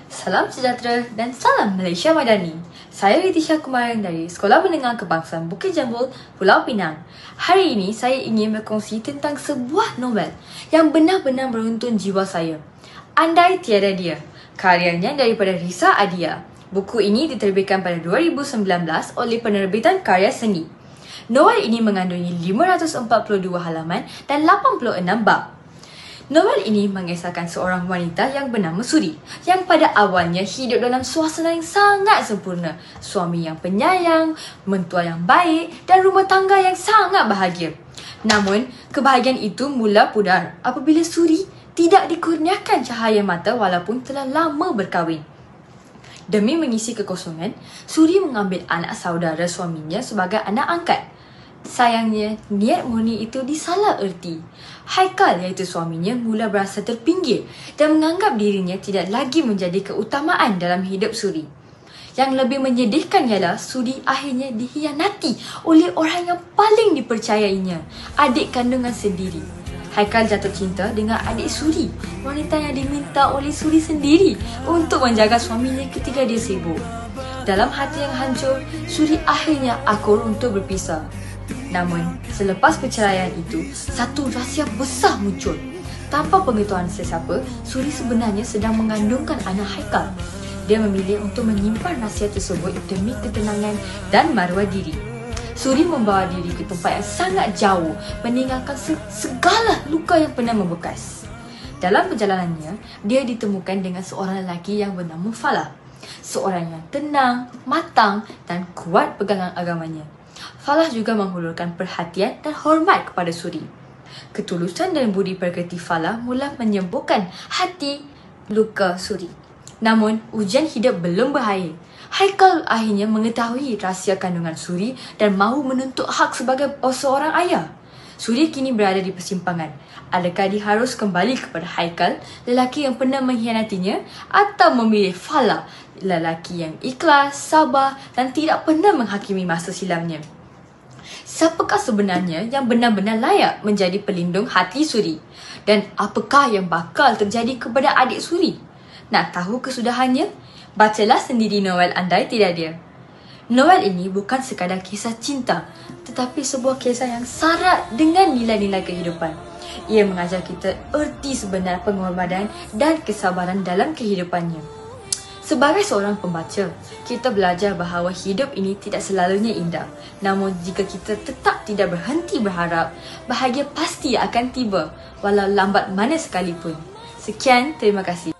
Salam sejahtera dan salam Malaysia Madani. Saya Ritisha Kumaran dari Sekolah Menengah Kebangsaan Bukit Jambul, Pulau Pinang. Hari ini saya ingin berkongsi tentang sebuah novel yang benar-benar meruntun jiwa saya. Andai Tiada Dia, karyanya daripada Risa Adia. Buku ini diterbitkan pada 2019 oleh penerbitan Karya Seni. Novel ini mengandungi 542 halaman dan 86 bab. Novel ini mengisahkan seorang wanita yang bernama Suri yang pada awalnya hidup dalam suasana yang sangat sempurna. Suami yang penyayang, mentua yang baik dan rumah tangga yang sangat bahagia. Namun, kebahagiaan itu mula pudar apabila Suri tidak dikurniakan cahaya mata walaupun telah lama berkahwin. Demi mengisi kekosongan, Suri mengambil anak saudara suaminya sebagai anak angkat. Sayangnya, niat murni itu disalah erti. Haikal iaitu suaminya mula berasa terpinggir dan menganggap dirinya tidak lagi menjadi keutamaan dalam hidup Suri. Yang lebih menyedihkan ialah Suri akhirnya dikhianati oleh orang yang paling dipercayainya, adik kandungan sendiri. Haikal jatuh cinta dengan adik Suri, wanita yang diminta oleh Suri sendiri untuk menjaga suaminya ketika dia sibuk. Dalam hati yang hancur, Suri akhirnya akur untuk berpisah. Namun, selepas perceraian itu, satu rahsia besar muncul. Tanpa pengetahuan sesiapa, Suri sebenarnya sedang mengandungkan anak Haikal. Dia memilih untuk menyimpan rahsia tersebut demi ketenangan dan maruah diri. Suri membawa diri ke tempat yang sangat jauh, meninggalkan segala luka yang pernah membekas. Dalam perjalanannya, dia ditemukan dengan seorang lelaki yang bernama Falah. Seorang yang tenang, matang dan kuat pegangan agamanya. Falah juga menghulurkan perhatian dan hormat kepada Suri. Ketulusan dan budi pekerti Falah mula menyembuhkan hati luka Suri. Namun, ujian hidup belum berakhir. Haikal akhirnya mengetahui rahsia kandungan Suri dan mahu menuntut hak sebagai seorang ayah. Suri kini berada di persimpangan. Adakah dia harus kembali kepada Haikal, lelaki yang pernah mengkhianatinya, atau memilih Falah, lelaki yang ikhlas, sabar dan tidak pernah menghakimi masa silamnya? Siapakah sebenarnya yang benar-benar layak menjadi pelindung hati Suri? Dan apakah yang bakal terjadi kepada adik Suri? Nak tahu kesudahannya? Bacalah sendiri novel Andai Tiada Dia. Novel ini bukan sekadar kisah cinta, tetapi sebuah kisah yang syarat dengan nilai-nilai kehidupan. Ia mengajar kita erti sebenar pengorbanan dan kesabaran dalam kehidupannya. Sebagai seorang pembaca, kita belajar bahawa hidup ini tidak selalunya indah. Namun jika kita tetap tidak berhenti berharap, bahagia pasti akan tiba walau lambat mana sekalipun. Sekian, terima kasih.